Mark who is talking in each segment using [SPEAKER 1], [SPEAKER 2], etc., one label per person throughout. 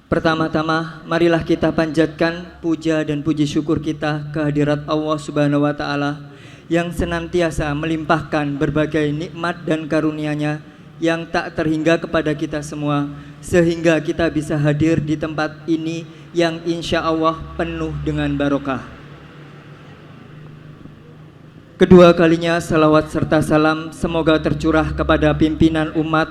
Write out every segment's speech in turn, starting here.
[SPEAKER 1] Pertama-tama, marilah kita panjatkan puja dan puji syukur kita kehadirat Allah Subhanahu wa Ta'ala yang senantiasa melimpahkan berbagai nikmat dan karunia-Nya yang tak terhingga kepada kita semua, sehingga kita bisa hadir di tempat ini yang insya Allah penuh dengan barokah. Kedua kalinya salawat serta salam semoga tercurah kepada pimpinan umat,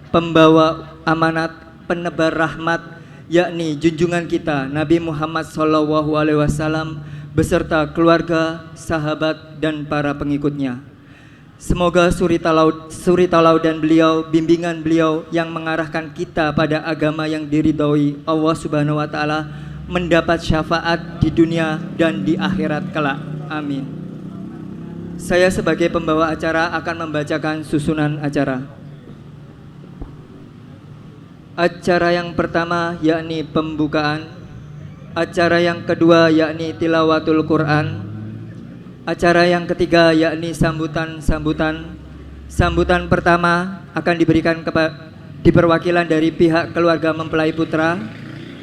[SPEAKER 1] pembawa amanat, penebar rahmat, yakni junjungan kita Nabi Muhammad SAW beserta keluarga, sahabat, dan para pengikutnya. Semoga suri tauladan beliau, bimbingan beliau yang mengarahkan kita pada agama yang diridhoi Allah Subhanahu wa Ta'ala mendapat syafaat di dunia dan di akhirat kelak. Amin. Saya sebagai pembawa acara akan membacakan susunan acara. Acara yang pertama yakni pembukaan, acara yang kedua yakni tilawatul Quran, acara yang ketiga yakni sambutan. Sambutan pertama akan diberikan di perwakilan dari pihak keluarga mempelai putra.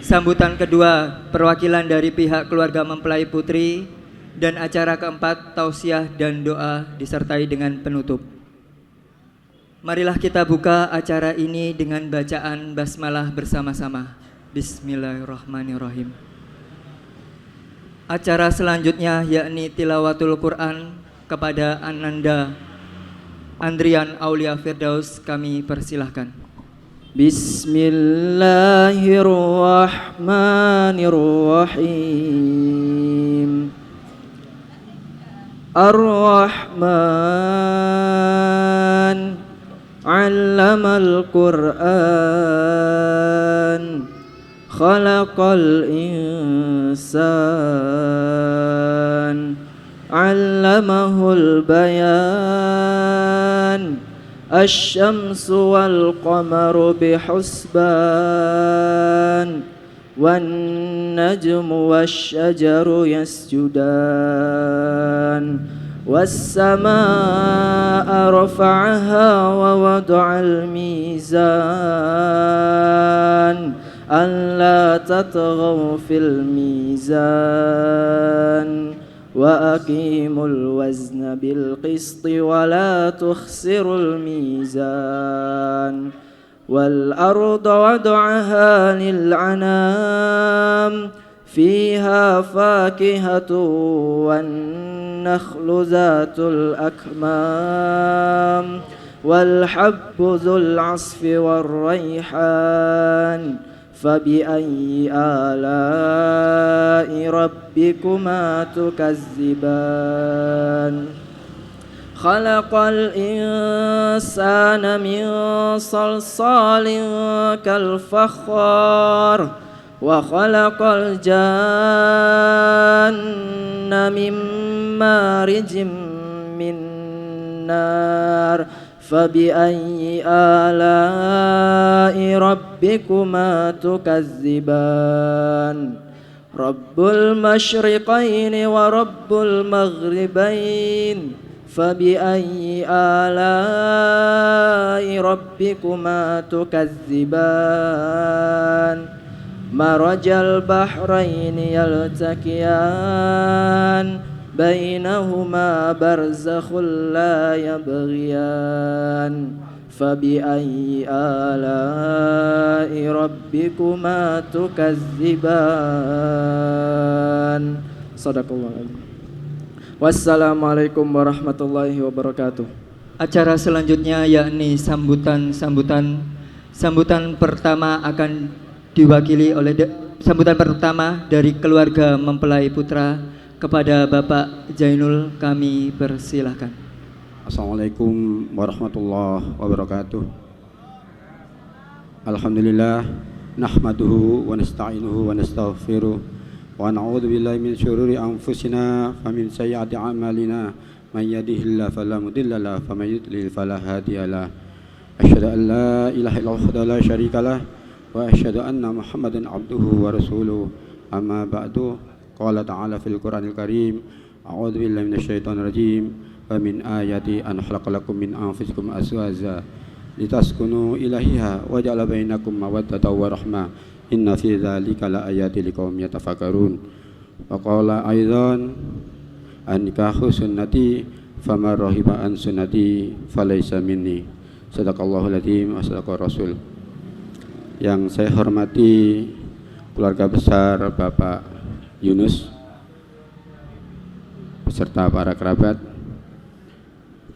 [SPEAKER 1] Sambutan kedua perwakilan dari pihak keluarga mempelai putri. Dan acara keempat tausiah dan doa disertai dengan penutup. Marilah kita buka acara ini dengan bacaan basmalah bersama-sama. Bismillahirrahmanirrahim. Acara selanjutnya yakni tilawatul Quran kepada Ananda Andrian Aulia Firdaus, kami persilahkan.
[SPEAKER 2] Bismillahirrahmanirrahim. Ar-Rahman 'allamal Qur'an khalaqal insan 'allamahul bayan asy-syamsu wal qamaru bihusban wan najmu wasyajaru yasjudan was-samaa'a rafa'aha wa wada'al mizan alla tatghaw fil mizan wa aqimul wazna bil qisti wa la tukhsirul mizan wal arda wada'aha lil anam fiha fakihatu wan nakhlu zatul akmam wal habbu zul asfi war rayhan fabi ayyi ala'i rabbikuma tukazziban khalaqal insana min salsalin kal fakhar wa khalaqal janna min marijim min nar fabi ayyi ala'i rabbikuma tukazziban rabbul masyriqaini wa rabbul maghribain fabi ayyi ala'i rabbikuma tukazziban marajal bahraini yaltaqiyan bainahuma barzakhul la yabghiyan fabi ayyi ala'i rabbikuma tukazziban. Shadaqallahu adzim. Wassalamualaikum warahmatullahi wabarakatuh.
[SPEAKER 1] Acara selanjutnya yakni sambutan pertama akan diwakili oleh sambutan pertama dari keluarga mempelai putra kepada Bapak Jainul, kami persilahkan.
[SPEAKER 3] Assalamualaikum warahmatullahi wabarakatuh. Alhamdulillah nahmaduhu wa nasta'inuhu wa nastaghfiruh wa na'udzu billahi min syururi anfusina wa min sayyiati a'malina may yahdihillahu fala mudilla lahu wa may yudlil fala hadiyalah. Asyhadu an la ilaha illallah la syarikalah wa asyhadu anna Muhammadan abduhu wa rasuluh. Amma ba'du. Qala ta'ala fil Qur'anil Karim, a'udzu billahi minasyaitonir rajim. Wa min ayati an khalaqalakum min anfusikum azwaja litaskunu ilaiha wa ja'ala bainakum mawaddatan wa rahmah. inna fi dzalika laayatil liqaumin yatafakkarun. Wa qala aidan an-nikahu sunnati faman rahiba an sunnati falaysa minni. Sadaqallahul adzim wa sadaqar rasul. Yang saya hormati keluarga besar Bapak Yunus beserta para kerabat,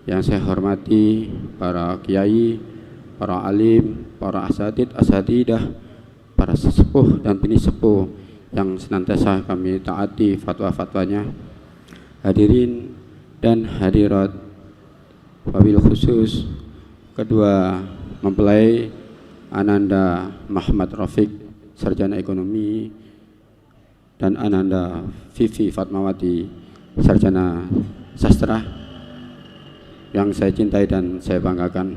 [SPEAKER 3] yang saya hormati para kiai, para alim, para asatidah, para sesepuh dan bini sepuh yang senantiasa kami taati fatwa-fatwanya. Hadirin dan hadirat, wabil khusus kedua mempelai Ananda Muhammad Rafiq, sarjana ekonomi, dan Ananda Vivi Fatmawati, sarjana sastra, yang saya cintai dan saya banggakan.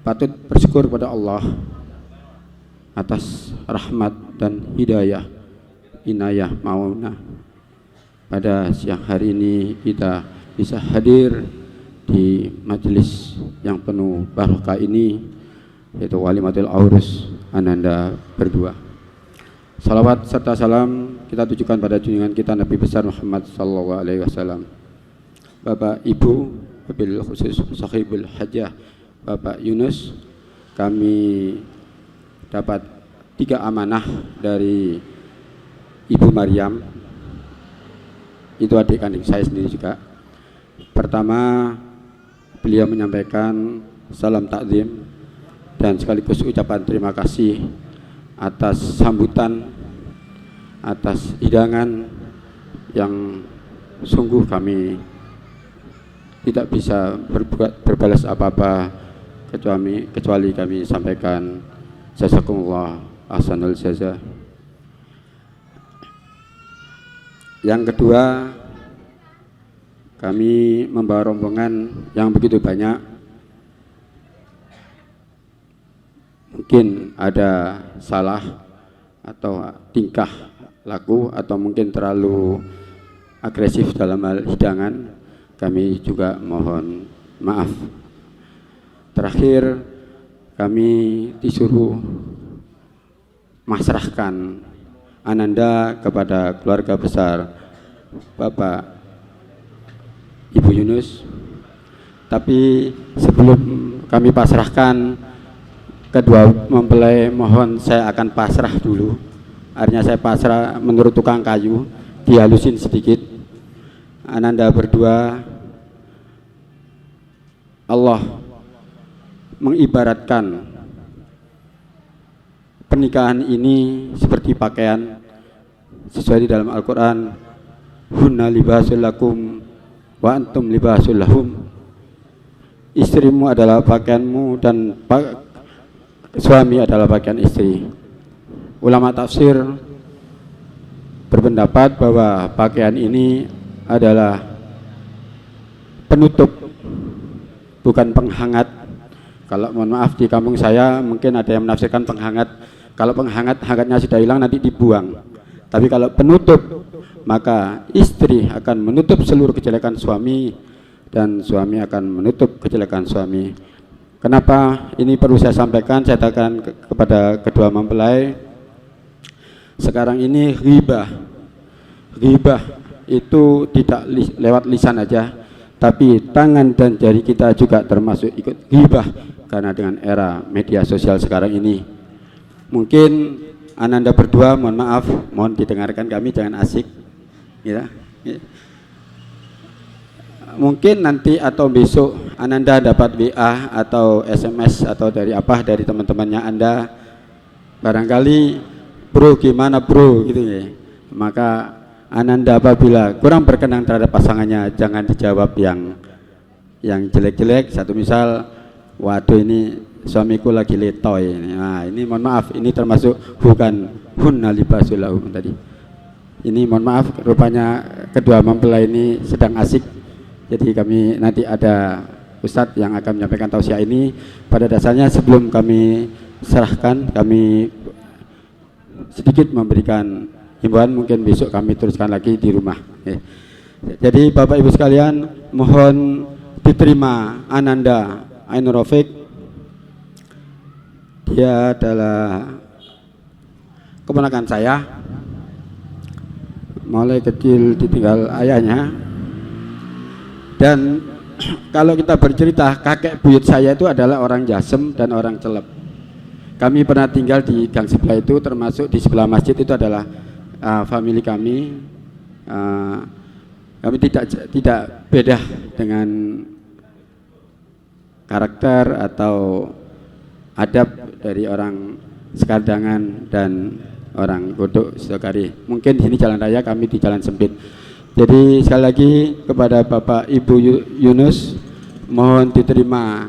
[SPEAKER 3] Patut bersyukur pada Allah atas rahmat dan hidayah, inayah maunah. Pada siang hari ini kita bisa hadir di majelis yang penuh barokah ini, yaitu Walimatul Aurus Ananda berdua. Salawat serta salam kita tujukan pada junjungan kita Nabi besar Muhammad sallallahu alaihi wasallam. Bapak Ibu, wabil khusus sahibul hajah Bapak Yunus, kami dapat 3 amanah dari Ibu Maryam. Itu adik kandung saya sendiri juga. Pertama, beliau menyampaikan salam takzim dan sekaligus ucapan terima kasih atas sambutan, atas hidangan yang sungguh kami tidak bisa berbalas apa-apa kecuali kami sampaikan jazakumullah ahsanul jazaa. Yang kedua, kami membawa rombongan yang begitu banyak. Mungkin ada salah atau tingkah laku atau mungkin terlalu agresif dalam hal hidangan, kami juga mohon maaf. Terakhir, kami disuruh masrahkan Ananda kepada keluarga besar Bapak Ibu Yunus. Tapi sebelum kami pasrahkan kedua mempelai, mohon saya akan pasrah dulu. Artinya saya pasrah menurut tukang kayu, dihalusin sedikit. Ananda berdua, Allah mengibaratkan pernikahan ini seperti pakaian, sesuai di dalam Al-Quran, hunna libasul lakum wa antum libasul lahum. Istrimu adalah pakaianmu dan suami adalah pakaian istri. Ulama tafsir berpendapat bahwa pakaian ini adalah penutup, bukan penghangat. Kalau mohon maaf, di kampung saya mungkin ada yang menafsirkan penghangat. Kalau penghangat, hangatnya sudah hilang nanti dibuang. Tapi kalau penutup, maka istri akan menutup seluruh kejelekan suami dan suami akan menutup kejelekan suami. Kenapa ini perlu saya sampaikan? Saya katakan kepada kedua mempelai, sekarang ini ghibah itu tidak lewat lisan aja, tapi tangan dan jari kita juga termasuk ikut ghibah, karena dengan era media sosial sekarang ini. Mungkin Ananda berdua, mohon maaf, mohon didengarkan kami, jangan asik ya. Mungkin nanti atau besok Ananda dapat WA atau SMS atau dari teman-temannya Anda, barangkali bro gimana bro gitu ya. Maka Ananda apabila kurang berkenan terhadap pasangannya, jangan dijawab yang jelek-jelek. Satu misal, waduh ini suamiku lagi letoy. Nah, ini mohon maaf, ini termasuk bukan hunna libasul lahum tadi. Ini mohon maaf, rupanya kedua mempelai ini sedang asik. Jadi kami nanti ada Ustadz yang akan menyampaikan tausiah ini. Pada dasarnya sebelum kami serahkan, kami sedikit memberikan himbauan, mungkin besok kami teruskan lagi di rumah. Jadi Bapak Ibu sekalian, mohon diterima Ananda Ainur Rafiq. Dia adalah keponakan saya, mulai kecil ditinggal ayahnya. Dan kalau kita bercerita, kakek buyut saya itu adalah orang Jasem dan orang Celep. Kami pernah tinggal di gang sebelah itu, termasuk di sebelah masjid itu adalah famili kami. Kami tidak beda dengan karakter atau adab dari orang Sekardangan dan orang Godok Sukari. Mungkin di sini jalan raya, kami di jalan sempit. Jadi sekali lagi kepada Bapak Ibu Yunus, mohon diterima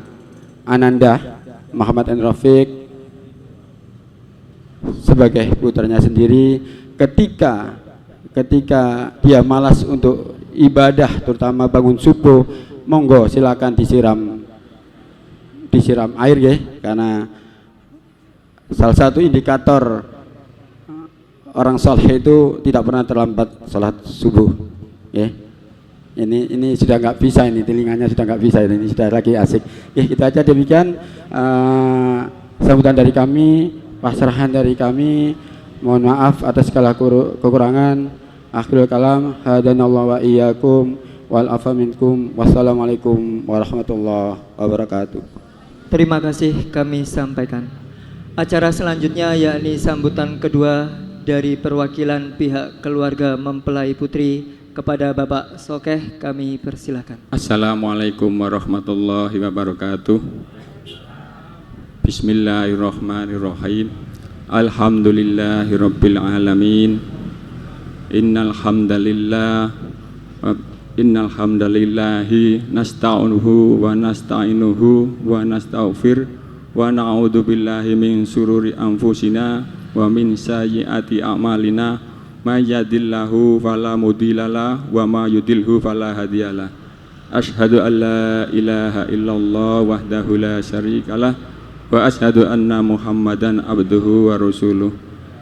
[SPEAKER 3] Ananda Muhammad N. Rafiq sebagai putranya sendiri. Ketika dia malas untuk ibadah, terutama bangun subuh, monggo silakan disiram air ya, karena salah satu indikator orang soleh itu tidak pernah terlambat sholat subuh ya. Ini sudah nggak bisa, ini telinganya sudah nggak bisa, ini sudah lagi asik ya. Itu aja, demikian sambutan dari kami, pasrahan dari kami. Mohon maaf atas segala kekurangan. Akhirul kalam, hadanallahu wa iyyakum wal afa minkum. Wassalamualaikum warahmatullahi wabarakatuh.
[SPEAKER 1] Terima kasih kami sampaikan. Acara selanjutnya yakni sambutan kedua dari perwakilan pihak keluarga mempelai putri kepada Bapak Sokeh, kami persilakan.
[SPEAKER 4] Assalamualaikum warahmatullahi wabarakatuh. Bismillahirrahmanirrahim. Alhamdulillahirabbil alamin. Innal hamdalillahi nasta'inuhu wa nasta'inuhu wa nastaghfir wa na'udzu billahi min sururi anfusina wa min sayyiati a'malina may yahdihillahu fala mudhillalah wa may yudhlilhu fala hadiyalah. Asyhadu an la ilaha illallah wahdahu la syarikalah wa asyhadu anna Muhammadan abduhu wa rasuluh.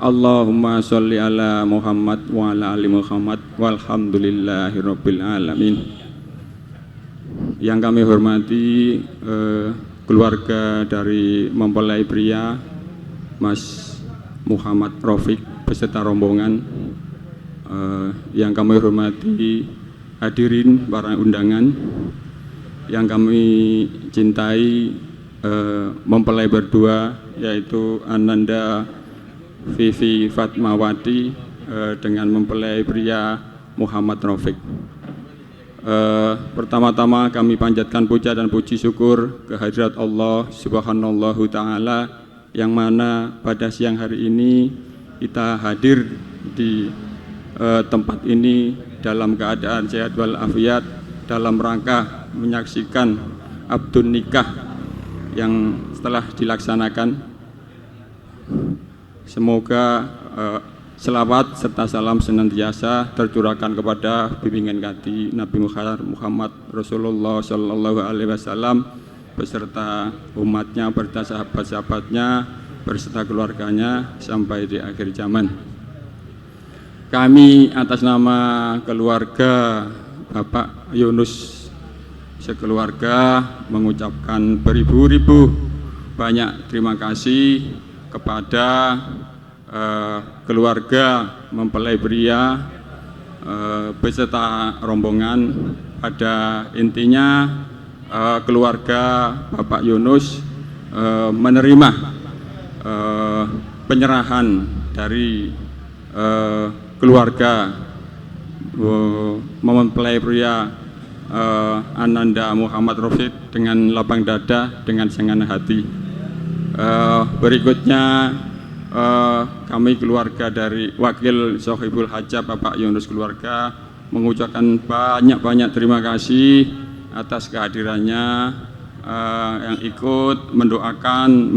[SPEAKER 4] Allahumma sholli ala Muhammad wa ala ali Muhammad walhamdulillahi rabbil alamin. Yang kami hormati keluarga dari mempelai pria Mas Muhammad Rafiq beserta rombongan, yang kami hormati hadirin para undangan, yang kami cintai mempelai berdua yaitu Ananda Vivi Fatmawati dengan mempelai pria Muhammad Rafiq. Pertama-tama kami panjatkan puja dan puji syukur kehadirat Allah Subhanahu Ta'ala, yang mana pada siang hari ini kita hadir di tempat ini dalam keadaan sehat walafiat dalam rangka menyaksikan akad nikah yang telah dilaksanakan. Semoga selawat serta salam senantiasa tercurahkan kepada bimbingan kaki Nabi Muhammad Rasulullah Sallallahu Alaihi Wasallam beserta umatnya, beserta sahabat-sahabatnya, beserta keluarganya sampai di akhir zaman. Kami atas nama keluarga Bapak Yunus sekeluarga mengucapkan beribu-ribu banyak terima kasih kepada keluarga mempelai pria beserta rombongan. Pada intinya keluarga Bapak Yunus menerima penyerahan dari keluarga mempelai pria Ananda Muhammad Rafiq dengan lapang dada, dengan senang hati. Berikutnya kami keluarga dari wakil Sohibul Hajah Bapak Yunus keluarga mengucapkan banyak-banyak terima kasih atas kehadirannya, yang ikut mendoakan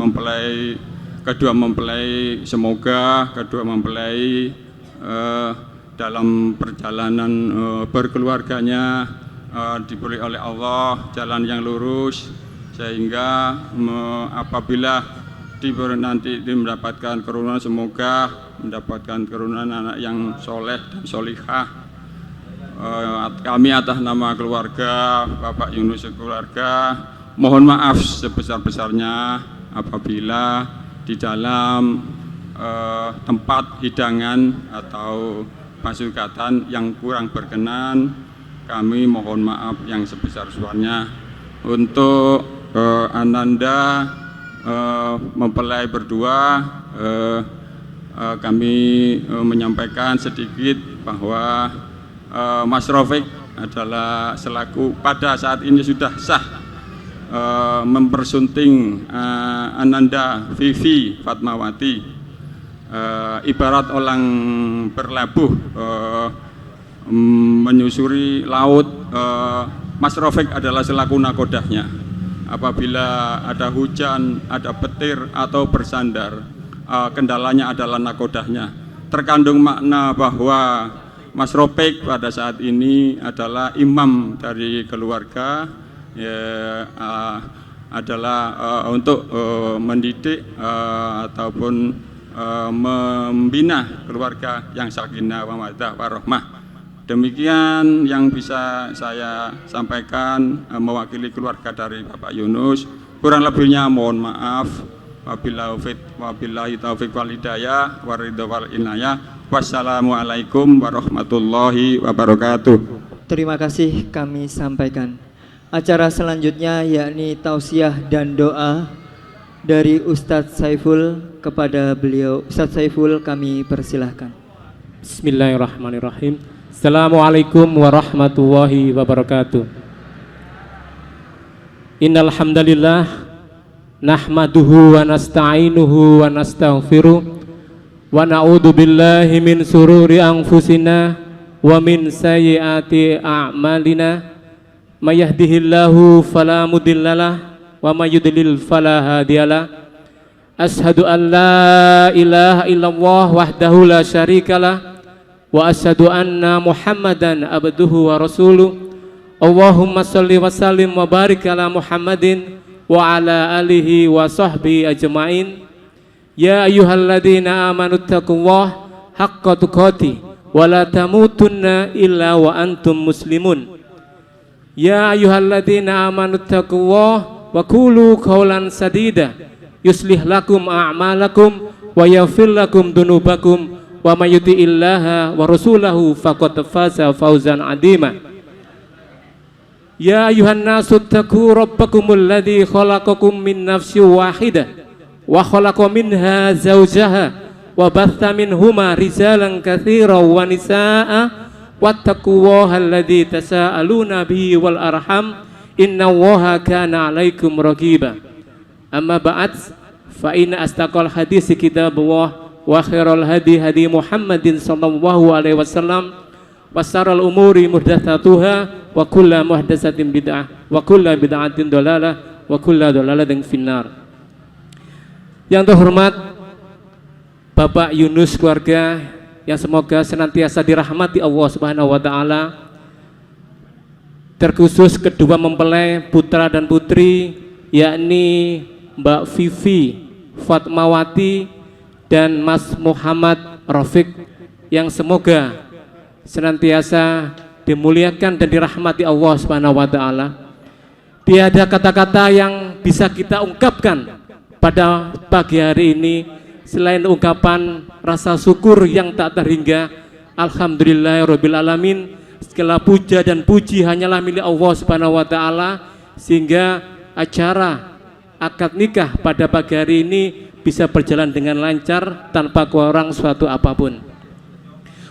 [SPEAKER 4] kedua mempelai, semoga kedua mempelai dalam perjalanan berkeluarganya diberi oleh Allah jalan yang lurus, sehingga apabila nanti mendapatkan keturunan, semoga mendapatkan keturunan anak yang soleh dan solihah. Kami atas nama keluarga Bapak Yunus keluarga mohon maaf sebesar-besarnya apabila di dalam tempat hidangan atau pasukatan yang kurang berkenan, kami mohon maaf yang sebesar-besarnya. Untuk Ananda mempelai berdua, kami menyampaikan sedikit bahwa Mas Rafiq adalah selaku pada saat ini sudah sah mempersunting Ananda Vivi Fatmawati, ibarat orang berlabuh menyusuri laut. Mas Rafiq adalah selaku nakodahnya. Apabila ada hujan, ada petir atau bersandar, kendalanya adalah nakodahnya. Terkandung makna bahwa Mas Rafiq pada saat ini adalah imam dari keluarga, adalah untuk mendidik ataupun membina keluarga yang sakinah mawaddah warahmah. Demikian yang bisa saya sampaikan mewakili keluarga dari Bapak Yunus. Kurang lebihnya mohon maaf. Wabillahi taufiq wal hidayah waridho wal inayah. Wassalamualaikum warahmatullahi wabarakatuh.
[SPEAKER 1] Terima kasih kami sampaikan. Acara selanjutnya yakni tausiah dan doa dari Ustadz Saiful. Kepada beliau Ustadz Saiful kami persilahkan.
[SPEAKER 5] Bismillahirrahmanirrahim. Assalamualaikum warahmatullahi wabarakatuh. Innal hamdalillah nahmaduhu wa nasta'inuhu wa nastaghfiruh wa na'udzu billahi min sururi anfusina wa min sayyiati a'malina. May yahdihillahu fala mudhillalah wa may yudlil fala hadiyalah. Ashhadu an la ilaha illallah wahdahu la syarikalah wa asyhadu anna Muhammadan abduhu wa rasuluh. Allahumma shalli wa sallim wa barik ala Muhammadin wa ala alihi wa sahbihi ajma'in. Ya ayyuhalladzina amanu taqullaha haqqa tuqatih wa la tamutunna illa wa antum muslimun. Ya ayyuhalladzina amanu taqullaha wa qulu qawlan sadida yuslih lakum a'malakum wa yaghfir lakum dunubakum wa may yuti'illaha wa rasulahu faqad faza fawzan 'azima. Ya ayuhan nasu taqu rabbakumul ladzi khalaqakum min nafsin wahidah wa khalaqa minha zawjaha wa batha minhuma rijalan katsiran wa nisaa'a wattaqullaha alladzi tasaaluna bihi wal arham innallaha kana 'alaikum raqiba. Amma ba'd, fa inna astaqal hadits kitabullah wa khairal hadi hadi Muhammadin sallallahu alaihi wasallam wa syarrul umuri muhdatsatuha wa kullu muhdatsatin bid'ah wa kullu bid'atin dhalalah wa kullu dhalalatin finnar. Yang terhormat Bapak Yunus keluarga yang semoga senantiasa dirahmati Allah Subhanahu wa taala, terkhusus kedua mempelai putra dan putri yakni Mbak Vivi Fatmawati dan Mas Muhammad Rafiq yang semoga senantiasa dimuliakan dan dirahmati Allah Subhanahu wa taala. Tiada kata-kata yang bisa kita ungkapkan pada pagi hari ini selain ungkapan rasa syukur yang tak terhingga. Alhamdulillahirabbil alamin. Segala puja dan puji hanyalah milik Allah Subhanahu wa taala, sehingga acara akad nikah pada pagi hari ini bisa berjalan dengan lancar tanpa kurang suatu apapun.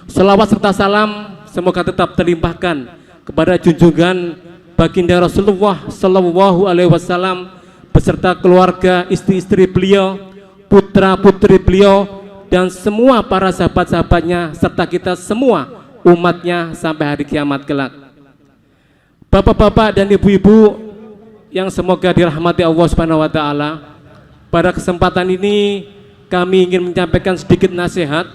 [SPEAKER 5] Selawat serta salam semoga tetap terlimpahkan kepada junjungan baginda Rasulullah sallallahu alaihi wasallam beserta keluarga, istri-istri beliau, putra-putri beliau, dan semua para sahabat-sahabatnya serta kita semua umatnya sampai hari kiamat kelak. Bapak-bapak dan ibu-ibu yang semoga dirahmati Allah Subhanahu wa taala, pada kesempatan ini kami ingin menyampaikan sedikit nasihat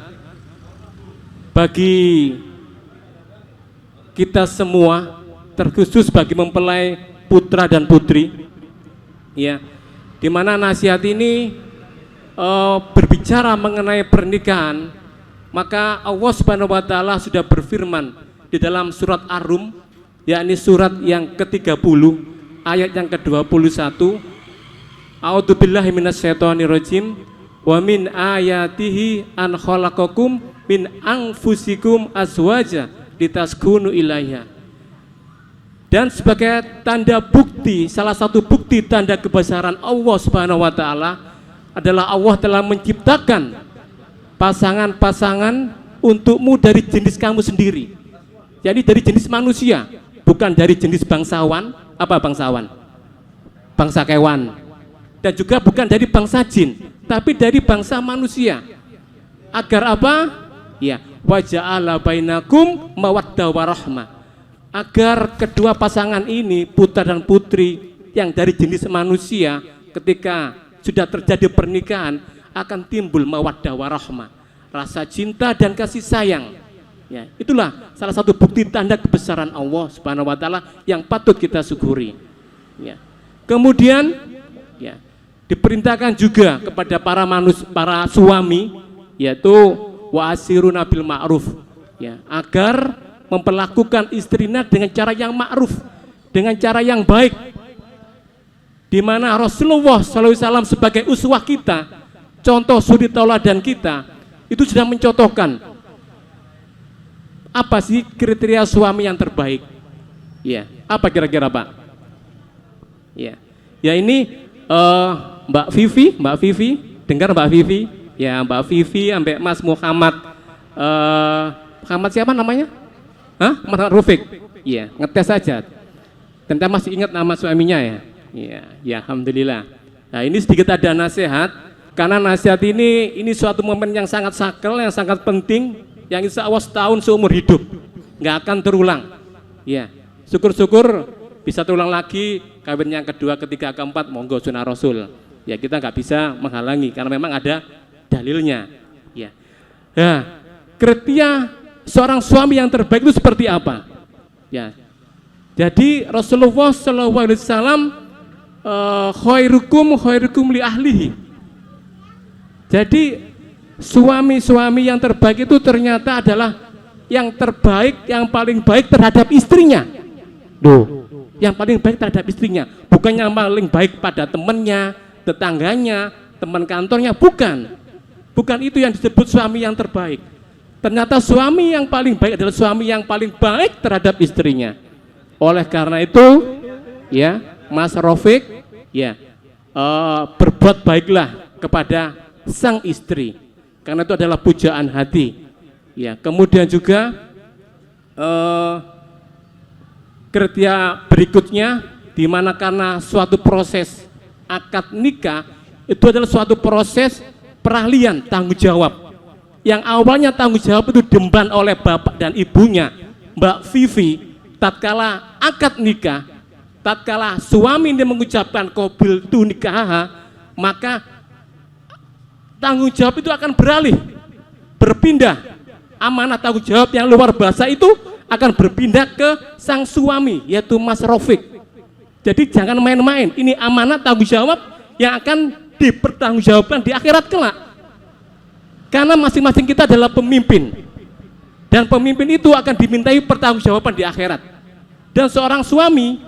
[SPEAKER 5] bagi kita semua, terkhusus bagi mempelai putra dan putri, ya, di mana nasihat ini berbicara mengenai pernikahan. Maka Allah Subhanahu wa taala sudah berfirman di dalam surat Ar-Rum, yakni surat yang ke-30 ayat yang ke-21, A'udzubillahi minasyaitonirrajim, Wa min ayatihi an khalaqakum min anfusikum azwaja litaskunu ilaiha. Dan sebagai tanda bukti, salah satu bukti tanda kebesaran Allah Subhanahu wa taala adalah Allah telah menciptakan pasangan-pasangan untukmu dari jenis kamu sendiri. Jadi dari jenis manusia, bukan dari jenis bangsawan. Apa bangsawan? Bangsa kewan. Dan juga bukan dari bangsa jin, tapi dari bangsa manusia. Agar apa? Ya, wa ja'ala bainakum mawaddah warahmah. Agar kedua pasangan ini, putra dan putri yang dari jenis manusia, ketika sudah terjadi pernikahan akan timbul mawaddah warahmah, rasa cinta dan kasih sayang. Ya, itulah salah satu bukti tanda kebesaran Allah Subhanahu wa taala yang patut kita syukuri. Ya. Kemudian ya, diperintahkan juga kepada para suami, yaitu wa asiruna bil ma'ruf, ya, agar memperlakukan istrinya dengan cara yang ma'ruf, dengan cara yang baik, di mana Rasulullah SAW sebagai uswah kita, contoh suri tauladan kita, itu sudah mencontohkan apa sih kriteria suami yang terbaik. Ya, apa kira-kira Pak? Ya, ya ini Mbak Vivi, dengar Mbak Vivi? Ya, Mbak Vivi sampai Mas Muhammad, Muhammad siapa namanya? Hah? Muhammad Rufik. Iya, ngetes saja. Dan kita masih ingat nama suaminya ya. Iya, ya alhamdulillah. Nah, ini sedikit ada nasihat, karena nasihat ini suatu momen yang sangat sakral, yang sangat penting, yang insya Allah setahun seumur hidup nggak akan terulang. Ya, syukur-syukur bisa terulang lagi, kawin yang kedua, ketiga, keempat, monggo sunnah Rasul. Ya, kita nggak bisa menghalangi karena memang ada dalilnya. Ya, nah, kriteria seorang suami yang terbaik itu seperti apa? Ya, jadi Rasulullah SAW khairukum li ahlihi. Jadi suami-suami yang terbaik itu ternyata adalah yang terbaik, yang paling baik terhadap istrinya. Duh, yang paling baik terhadap istrinya, bukan yang paling baik pada temannya, tetangganya, teman kantornya, bukan. Bukan itu yang disebut suami yang terbaik. Ternyata suami yang paling baik adalah suami yang paling baik terhadap istrinya. Oleh karena itu, ya, Mas Rafiq, ya, berbuat baiklah kepada sang istri, karena itu adalah pujaan hati. Ya, kemudian juga kriteria berikutnya, di mana karena suatu proses akad nikah itu adalah suatu proses perahlian tanggung jawab. Yang awalnya tanggung jawab itu diemban oleh bapak dan ibunya, Mbak Vivi, tatkala akad nikah, tatkala suami ini mengucapkan qabiltu nikah, maka tanggung jawab itu akan beralih, berpindah. Amanah tanggung jawab yang luar biasa itu akan berpindah ke sang suami, yaitu Mas Rafiq. Jadi jangan main-main, ini amanah tanggung jawab yang akan dipertanggungjawabkan di akhirat kelak. Karena masing-masing kita adalah pemimpin, dan pemimpin itu akan dimintai pertanggungjawaban di akhirat. Dan seorang suami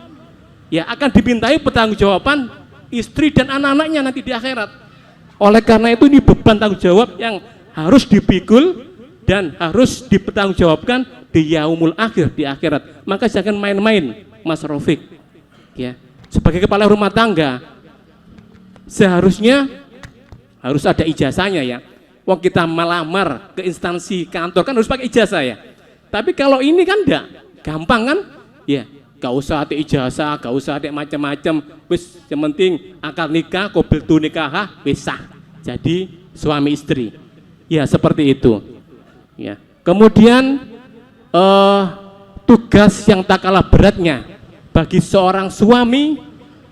[SPEAKER 5] ya akan dimintai pertanggungjawaban istri dan anak-anaknya nanti di akhirat. Oleh karena itu ini beban tanggung jawab yang harus dipikul dan harus dipertanggungjawabkan di yaumul akhir, di akhirat. Maka jangan main-main, Mas Rafiq. Ya, sebagai kepala rumah tangga seharusnya harus ada ijazahnya ya. Wong kita melamar ke instansi kantor kan harus pakai ijazah ya. Tapi kalau ini kan enggak, gampang kan? Ya, gak usah ada ijazah, gak usah ada macam-macam. Wis yang penting akad nikah, qabiltu nikah, wis sah. Jadi suami istri. Ya, seperti itu. Ya. Kemudian tugas yang tak kalah beratnya bagi seorang suami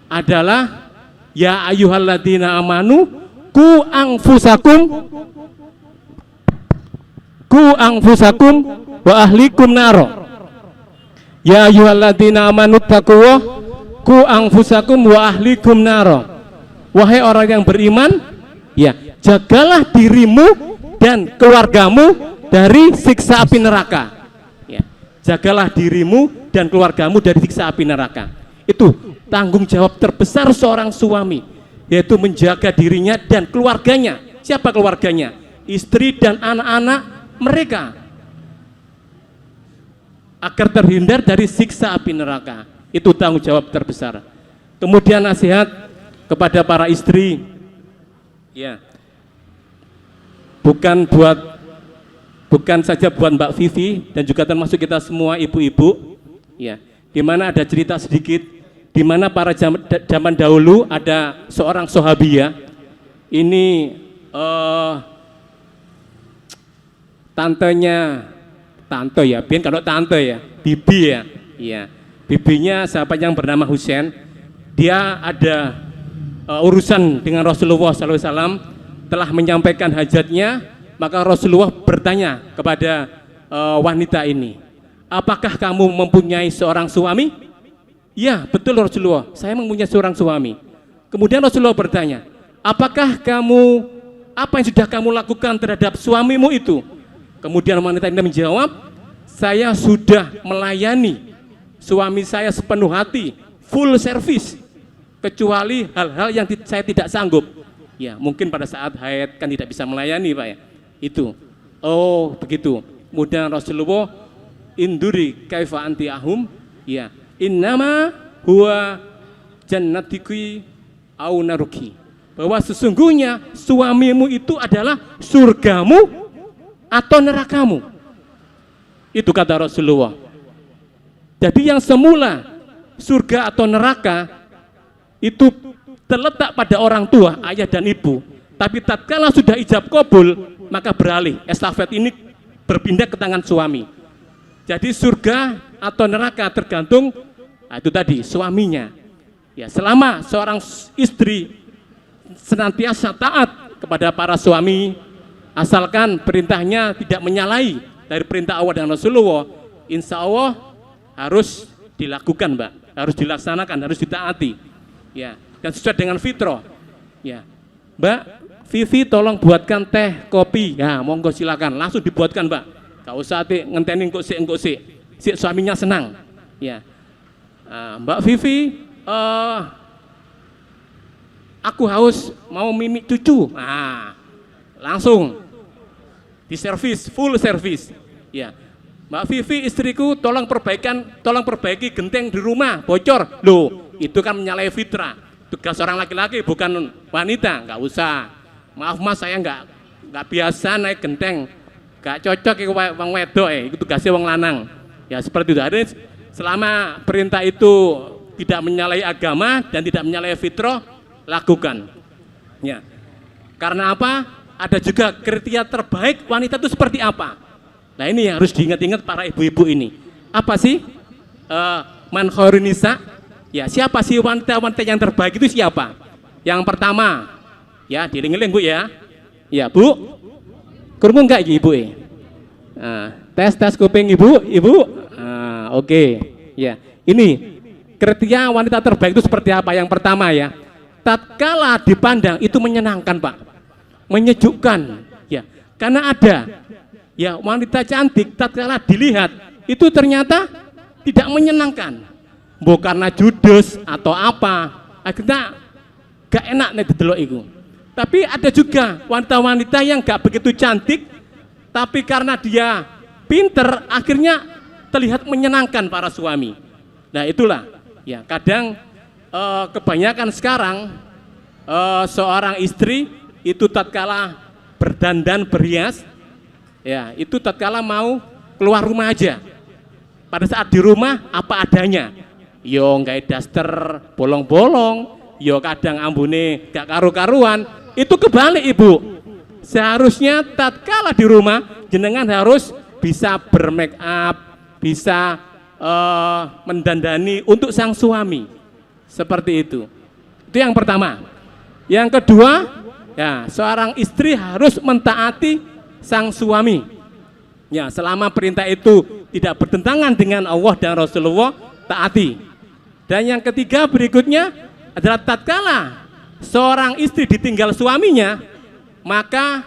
[SPEAKER 5] adalah ya ayyuhalladzina amanu ku anfusakum wa ahlikum naro. Ya ayyuhalladzina amanu taqwa ku anfusakum wa ahlikum naro. Wahai orang yang beriman, ya, jagalah dirimu dan keluargamu dari siksa api neraka. Ya, jagalah dirimu dan keluargamu dari siksa api neraka. Itu tanggung jawab terbesar seorang suami, yaitu menjaga dirinya dan keluarganya. Siapa keluarganya? Istri dan anak-anak mereka. Agar terhindar dari siksa api neraka. Itu tanggung jawab terbesar. Kemudian nasihat kepada para istri, ya, bukan saja buat Mbak Vivi dan juga termasuk kita semua ibu-ibu, ya, di mana ada cerita sedikit, di mana para zaman dahulu ada seorang sahabiah, ini tante ya, Bin kalau tante ya, bibi ya, iya. Bibinya sahabat yang bernama Husain, dia ada urusan dengan Rasulullah SAW, telah menyampaikan hajatnya, maka Rasulullah bertanya kepada wanita ini, apakah kamu mempunyai seorang suami? Ya, betul Rasulullah, saya mempunyai seorang suami. Kemudian Rasulullah bertanya, apakah apa yang sudah kamu lakukan terhadap suamimu itu? Kemudian wanita ini menjawab, saya sudah melayani suami saya sepenuh hati, full service, kecuali hal-hal yang saya tidak sanggup. Ya, mungkin pada saat haid kan tidak bisa melayani, Pak ya. Itu. Oh, begitu. Kemudian Rasulullah induri kaifa anti ahum, ya. Innama huwa jannatiki au naruki. Bahwa sesungguhnya suamimu itu adalah surgamu atau nerakamu. Itu kata Rasulullah. Jadi yang semula surga atau neraka itu terletak pada orang tua, ayah dan ibu. Tapi tatkala sudah ijab kabul, maka beralih, estafet ini berpindah ke tangan suami. Jadi surga atau neraka tergantung, itu tadi suaminya. Ya, selama seorang istri senantiasa taat kepada para suami, asalkan perintahnya tidak menyalahi dari perintah Allah dan Rasulullah, insya Allah harus dilakukan, Mbak, harus dilaksanakan, harus ditaati, ya, dan sesuai dengan fitrah, ya. Mbak Vivi tolong buatkan teh, kopi, ya, monggo silakan, langsung dibuatkan, Mbak, gak usah ngentenin kok si suaminya senang, ya. Mbak Vivi, aku haus mau mimik cucu, langsung diservis, full service, ya. Mbak Vivi istriku tolong perbaiki genteng di rumah bocor. Loh, itu kan menyalahi fitrah. Tugas orang laki-laki bukan wanita, nggak usah. Maaf mas, saya nggak biasa naik genteng, nggak cocok ke wong wedok, itu tugasnya wong lanang. Ya seperti itu. Jadi selama perintah itu tidak menyalahi agama dan tidak menyalahi fitrah, lakukan. Ya. Karena apa? Ada juga kriteria terbaik wanita itu seperti apa? Nah ini yang harus diingat-ingat para ibu-ibu ini. Apa sih man khairun nisa? Ya, siapa sih wanita-wanita yang terbaik itu siapa? Yang pertama, ya dieling-eling Bu ya. Ya Bu, krungu enggak Ibu? Tes kuping Ibu. Oke. Ya, ini kriteria wanita terbaik itu seperti apa? Yang pertama ya, tatkala dipandang itu menyenangkan Pak, menyejukkan. Ya, karena ada ya wanita cantik tatkala dilihat itu ternyata tidak menyenangkan, bukan karena judes atau apa, akhirnya gak enak nih didelok itu. Tapi ada juga wanita-wanita yang gak begitu cantik, tapi karena dia pinter akhirnya terlihat menyenangkan para suami. Nah itulah ya, kadang kebanyakan sekarang seorang istri itu tatkala berdandan berhias, ya itu tatkala mau keluar rumah aja, pada saat di rumah apa adanya, yo nggak daster bolong-bolong, yo kadang ambune gak karu-karuan. Itu kebalik Ibu, seharusnya tatkala di rumah jenengan harus bisa bermake up, bisa mendandani untuk sang suami, seperti itu. Itu yang pertama. Yang kedua, ya seorang istri harus mentaati sang suami. Ya, selama perintah itu tidak bertentangan dengan Allah dan Rasulullah, taati. Dan yang ketiga berikutnya adalah tatkala seorang istri ditinggal suaminya, maka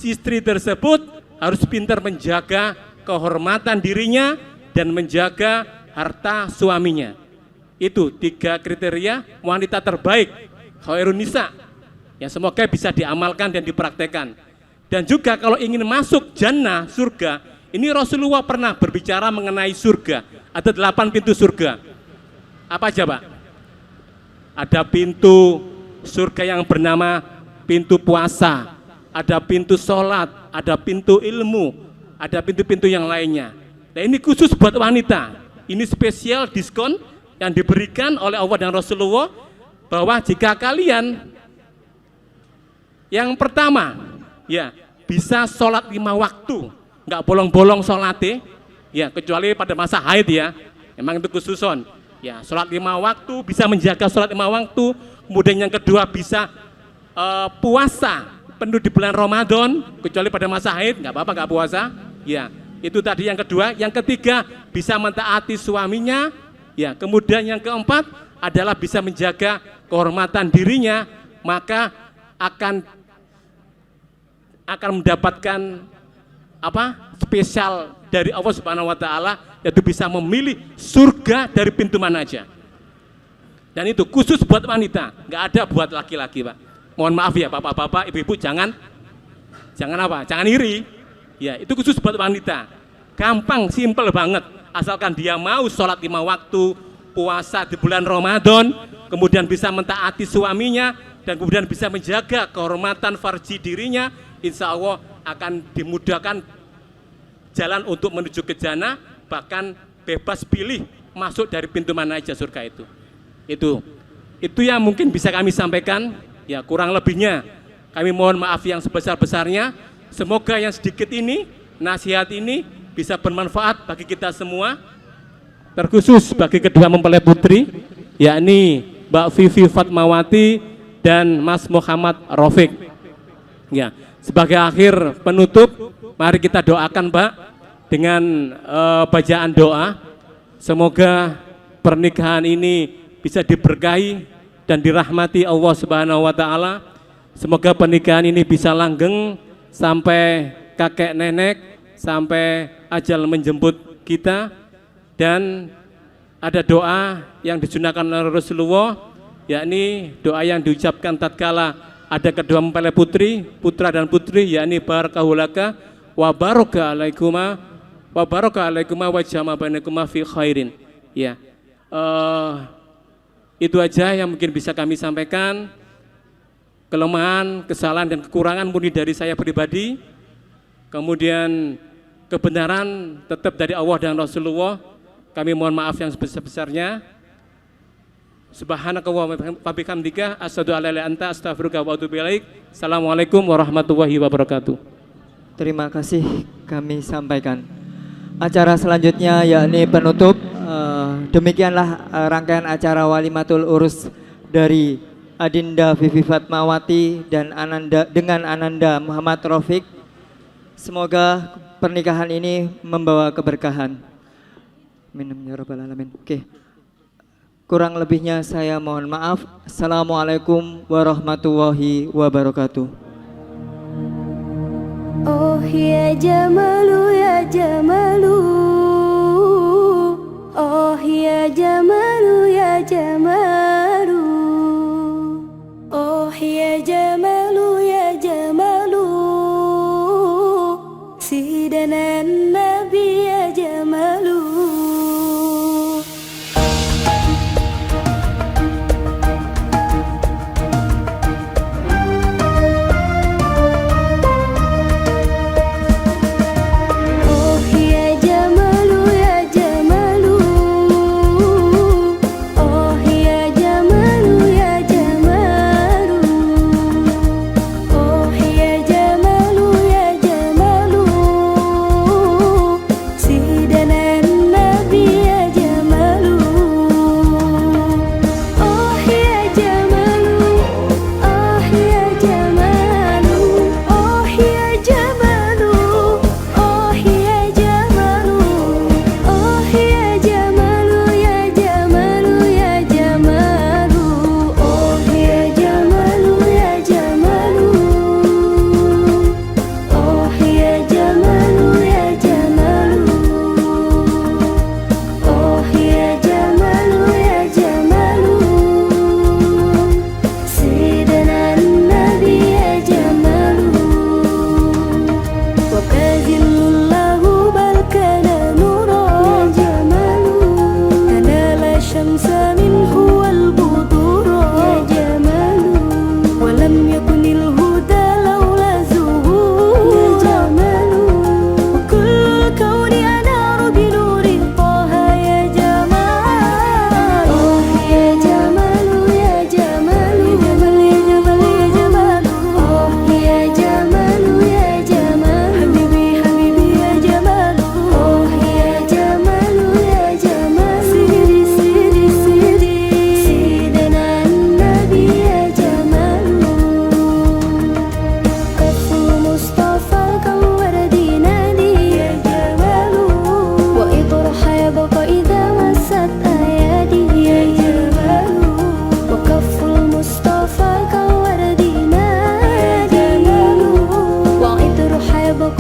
[SPEAKER 5] istri tersebut harus pintar menjaga kehormatan dirinya dan menjaga harta suaminya. Itu 3 kriteria wanita terbaik, khairun nisa. Ya, semoga bisa diamalkan dan dipraktekkan. Dan juga kalau ingin masuk jannah, surga, ini Rasulullah pernah berbicara mengenai surga. Ada 8 pintu surga. Apa aja, Pak? Ada pintu surga yang bernama pintu puasa, ada pintu sholat, ada pintu ilmu, ada pintu-pintu yang lainnya. Nah, ini khusus buat wanita. Ini spesial diskon yang diberikan oleh Allah dan Rasulullah, bahwa jika kalian yang pertama ya bisa sholat 5 waktu, nggak bolong-bolong sholatnya, ya kecuali pada masa haid ya, memang itu khususon. Ya, sholat 5 waktu, bisa menjaga sholat 5 waktu. Kemudian yang kedua bisa puasa penuh di bulan Ramadan, kecuali pada masa haid, nggak apa-apa nggak puasa. Ya, itu tadi yang kedua. Yang ketiga bisa mentaati suaminya. Ya, kemudian yang keempat adalah bisa menjaga kehormatan dirinya, maka akan mendapatkan spesial dari Allah Subhanahu wa taala, yaitu bisa memilih surga dari pintu mana aja. Dan itu khusus buat wanita, nggak ada buat laki-laki, Pak. Mohon maaf ya bapak-bapak, ibu-ibu, jangan iri. Ya, itu khusus buat wanita. Gampang, simple banget. Asalkan dia mau sholat 5 waktu, puasa di bulan Ramadan, kemudian bisa mentaati suaminya, dan kemudian bisa menjaga kehormatan farji dirinya, insya Allah akan dimudahkan jalan untuk menuju ke jannah, bahkan bebas pilih masuk dari pintu mana aja surga itu. Itu yang mungkin bisa kami sampaikan. Ya, kurang lebihnya kami mohon maaf yang sebesar-besarnya. Semoga yang sedikit ini, nasihat ini bisa bermanfaat bagi kita semua, terkhusus bagi kedua mempelai putri, yakni Mbak Vivi Fatmawati dan Mas Muhammad Rafiq. Ya, sebagai akhir penutup, mari kita doakan, Pak, dengan bacaan doa. Semoga pernikahan ini bisa diberkahi dan dirahmati Allah Subhanahu wa taala. Semoga pernikahan ini bisa langgeng sampai kakek nenek, sampai ajal menjemput kita. Dan ada doa yang disunahkan oleh Rasulullah, yakni doa yang diucapkan tatkala ada kedua mempelai putri, putra dan putri, yakni barakahulaka wa baraka alaikuma wa jama bainakuma fi khairin. Ya. Itu aja yang mungkin bisa kami sampaikan. Kelemahan, kesalahan dan kekurangan murni dari saya pribadi. Kemudian kebenaran tetap dari Allah dan Rasulullah. Kami mohon maaf yang sebesar-besarnya. Subhanakallahumma wa bihamdika asyhadu an la ilaha illa anta astaghfiruka wa atubu ilaik. Assalamualaikum warahmatullahi wabarakatuh.
[SPEAKER 1] Terima kasih kami sampaikan. Acara selanjutnya yakni penutup. Demikianlah rangkaian acara Walimatul Urus dari Adinda Vivi Fatmawati dan Ananda Muhammad Rafiq. Semoga pernikahan ini membawa keberkahan. Amin ya rabbal alamin. Oke. Kurang lebihnya saya mohon maaf. Assalamualaikum warahmatullahi wabarakatuh.
[SPEAKER 6] Oh ya Jamalu ya Jamalu, oh ya Jamalu ya Jamalu, oh ya Jamalu ya Jamalu, Sidana Nabi ya Jamalu.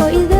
[SPEAKER 6] وإذا